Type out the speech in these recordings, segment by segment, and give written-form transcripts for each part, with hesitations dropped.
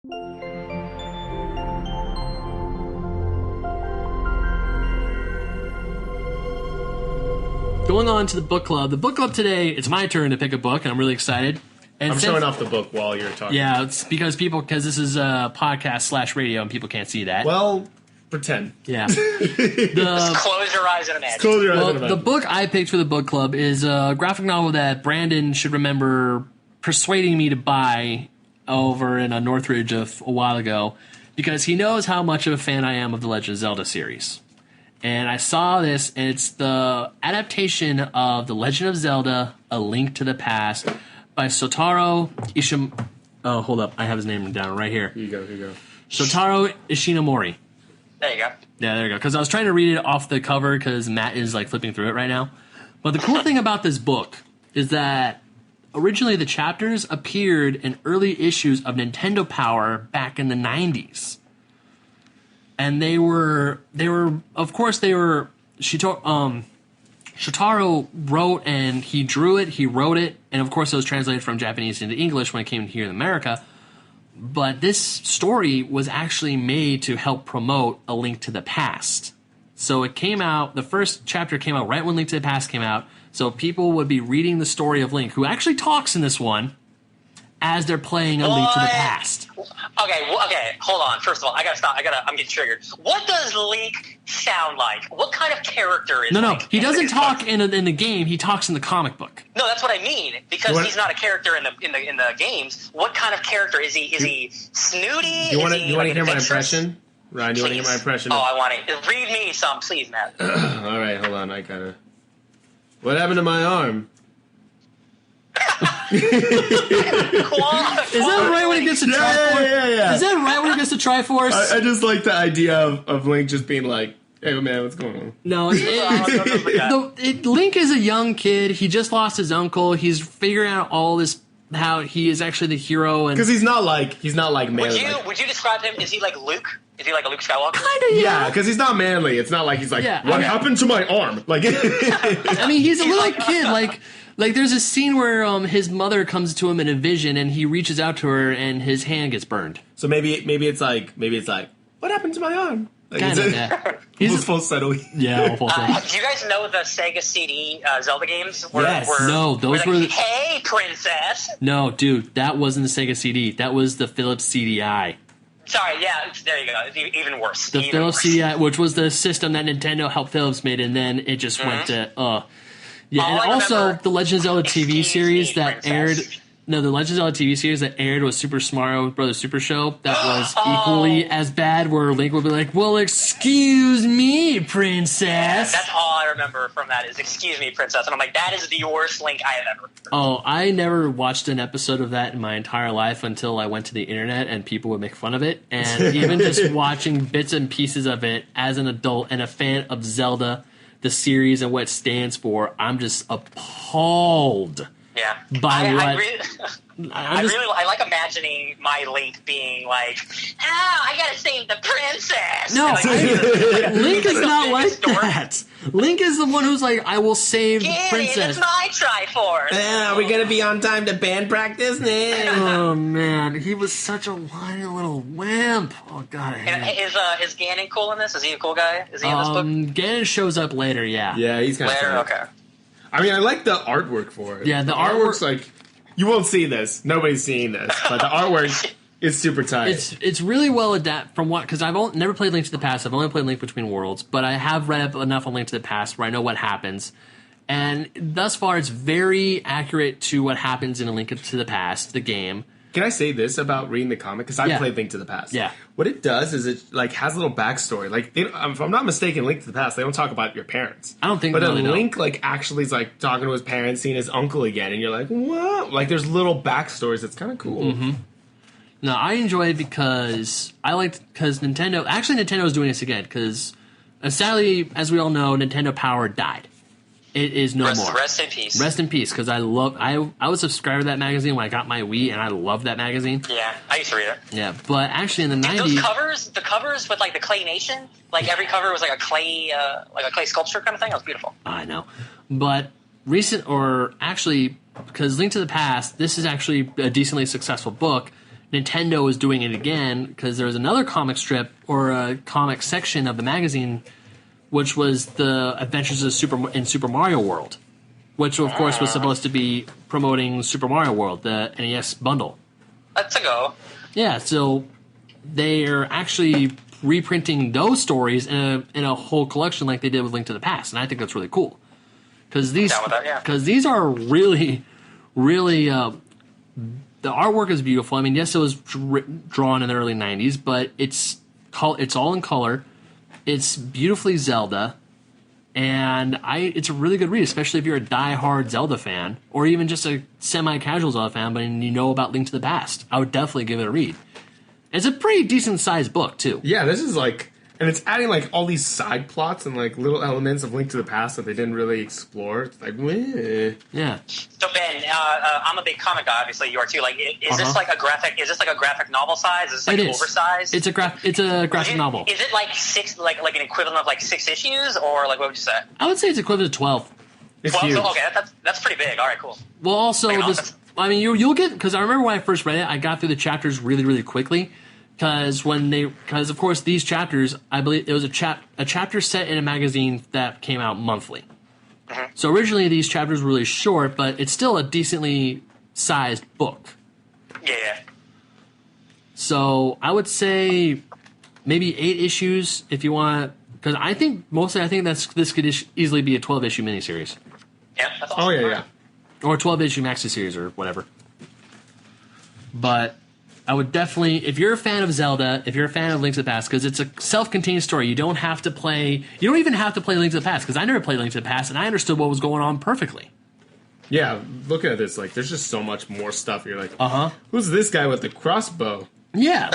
Going on to the book club. The book club today, it's my turn to pick a book, and I'm really excited. And I'm showing off the book while you're talking. Yeah, it's because this is a podcast / radio, and people can't see that. Well, pretend. Yeah. Just close your eyes and imagine. The book I picked for the book club is a graphic novel that Brandon should remember persuading me to buy over in Northridge a while ago, because he knows how much of a fan I am of the Legend of Zelda series. And I saw this, and it's the adaptation of The Legend of Zelda: A Link to the Past by Shotaro Ishinomori. Oh, hold up. I have his name down right here. Here you go. Shotaro Ishinomori. There you go. Yeah, there you go. Because I was trying to read it off the cover because Matt is like flipping through it right now. But the cool thing about this book is that originally the chapters appeared in early issues of Nintendo Power back in the 90s. And they were Shotaro wrote and he drew it, he wrote it, and of course it was translated from Japanese into English when it came here in America. But this story was actually made to help promote A Link to the Past. So it came out, the first chapter came out right when Link to the Past came out, so people would be reading the story of Link, who actually talks in this one, as they're playing A Link to the Past. Okay, hold on. First of all, I gotta stop. I'm getting triggered. What does Link sound like? What kind of character is Link? No, he doesn't talk in the game. He talks in the comic book. No, that's what I mean. Because he's not a character in the games. What kind of character is he? Is he snooty? You want to hear my impression, Ryan? Do you want to hear my impression? Oh, I want to. Read me some, please, Matt. All right, hold on. I gotta. What happened to my arm? Is that right when he gets to Triforce? Yeah. Is that right when he gets to Triforce? I just like the idea of Link just being like, "Hey man, what's going on?" No, Link is a young kid. He just lost his uncle. He's figuring out all this, how he is actually the hero, and because he's not like manly. Would you describe him? Is he like Luke? Is he like a Luke Skywalker? Kind of, yeah. Because he's not manly. It's not like he's like, what happened to my arm? Like, I mean, he's a little kid. Like there's a scene where his mother comes to him in a vision, and he reaches out to her, and his hand gets burned. So maybe it's like, what happened to my arm? Like, kind of, yeah. He's full settle. Yeah, full settle. Do you guys know the Sega CD Zelda games? Yes. No, those were. Hey, princess. No, dude, that wasn't the Sega CD. That was the Philips CDI. Sorry, yeah, there you go. It's even worse. The Philips CDI, which was the system that Nintendo helped Philips made, and then it just went to. Yeah, and also the Legend of Zelda TV series that aired. No, the Legend of Zelda TV series that aired was Super Mario Brothers Super Show. That was equally as bad, where Link would be like, "Well, excuse me, princess." Yeah, that's all I remember from that is "Excuse me, princess," and I'm like, that is the worst Link I have ever heard. Oh, I never watched an episode of that in my entire life until I went to the internet and people would make fun of it. And even just watching bits and pieces of it as an adult and a fan of Zelda, the series and what it stands for, I'm just appalled. Yeah, I like imagining my Link being like, I gotta save the princess. No, Link is not like that. Link is the one who's like, I will save the princess. It's my Triforce. Are we gonna be on time to band practice? Oh man, he was such a whiny little wimp. Oh god, I hate him. Is Ganon cool in this? Is he a cool guy? Is he in this book? Ganon shows up later. Yeah. Yeah, he's kind of later. Okay. I mean, I like the artwork for it. Yeah, the artwork's like, you won't see this. Nobody's seeing this, but the artwork is super tight. It's really well adapted from what, because I've never played Link to the Past. I've only played Link Between Worlds, but I have read up enough on Link to the Past where I know what happens. And thus far, it's very accurate to what happens in A Link to the Past, the game. Can I say this about reading the comic? Because I played Link to the Past. Yeah. What it does is it like has a little backstory. Like, if I'm not mistaken, Link to the Past, they don't talk about your parents. I don't think. But then Link like actually is like talking to his parents, seeing his uncle again, and you're like, what? Like, there's little backstories. It's kind of cool. Mm-hmm. No, I enjoy it because Nintendo is doing this again because sadly, as we all know, Nintendo Power died. It is no more. Rest in peace. Rest in peace, because I was a subscriber to that magazine when I got my Wii, and I loved that magazine. Yeah, I used to read it. Yeah, but actually in the 90s... the covers with like the Clay Nation, like every cover was like a clay sculpture kind of thing. That was beautiful. I know. But because Link to the Past, this is actually a decently successful book. Nintendo is doing it again because there was another comic strip or a comic section of the magazine, which was the Adventures of Super Mario World, which of course was supposed to be promoting Super Mario World, the NES bundle. Let's go. Yeah, so they are actually reprinting those stories in a whole collection like they did with Link to the Past, and I think that's really cool because these are really, really. The artwork is beautiful. I mean, yes, it was drawn in the early '90s, but it's all in color. It's beautifully Zelda, and it's a really good read, especially if you're a die-hard Zelda fan, or even just a semi-casual Zelda fan, but you know about Link to the Past. I would definitely give it a read. It's a pretty decent-sized book, too. Yeah, this is like... And it's adding, like, all these side plots and, like, little elements of Link to the Past that they didn't really explore. It's like, meh. Yeah. So, Ben, I'm a big comic guy, obviously. You are, too. Like, is this like a graphic... Is this like a graphic novel size? Is this, like, oversized? It's a graphic novel. Is it, like, like an equivalent of, like, 6 issues? Or, like, what would you say? I would say it's equivalent to 12. It's 12? huge. So, okay, that's pretty big. All right, cool. Well, also, I mean, you'll get... Because I remember when I first read it, I got through the chapters really, really quickly. Because of course these chapters, I believe it was a chapter set in a magazine that came out monthly. Mm-hmm. So originally these chapters were really short, but it's still a decently sized book. Yeah. So I would say maybe 8 issues if you want, because I think this could easily be a 12-issue miniseries. Yeah. That's awesome. Oh yeah. Or a 12-issue maxi series or whatever. But I would definitely, if you're a fan of Zelda, if you're a fan of Link to the Past, because it's a self-contained story, you don't even have to play Link to the Past, because I never played Link to the Past, and I understood what was going on perfectly. Yeah, looking at this, like, there's just so much more stuff. You're like, who's this guy with the crossbow? Yeah.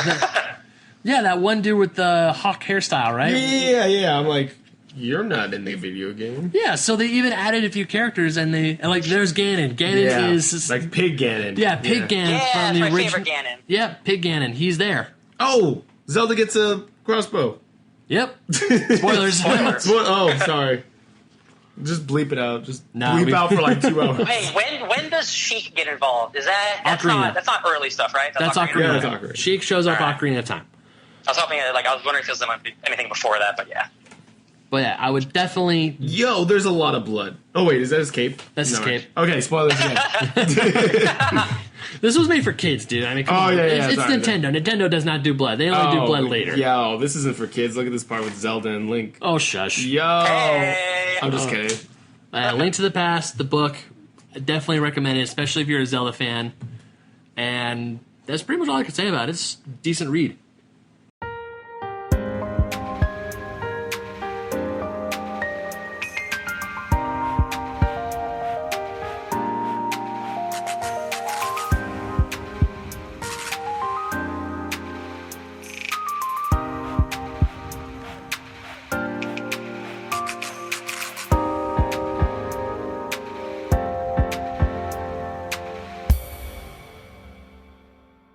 That one dude with the hawk hairstyle, right? Yeah. I'm like, you're not in the video game. Yeah, so they even added a few characters, and there's Ganon. Ganon is... like Pig Ganon. Yeah, Pig Ganon. Yeah, from the that's my original. favorite Ganon. Yeah, Pig Ganon. He's there. Oh, Zelda gets a crossbow. Yep. Spoilers. Oh, sorry. Just bleep it out. Just bleep out for like 2 hours. Hey, when does Sheik get involved? That's Ocarina. That's not early stuff, right? That's Ocarina. Yeah, that's Ocarina. Sheik shows up Ocarina of Time. I was hoping, I was wondering if there was anything before that, but yeah. But yeah, I would definitely... Yo, there's a lot of blood. Oh wait, is that his cape? That's his cape. Okay, spoilers again. This was made for kids, dude. I mean, come on. It's sorry, Nintendo. Nintendo does not do blood. They only do blood later. Yo, this isn't for kids. Look at this part with Zelda and Link. Oh, shush. Yo. Hey. I'm just kidding. Link to the Past, the book, I definitely recommend it, especially if you're a Zelda fan. And that's pretty much all I can say about it. It's a decent read.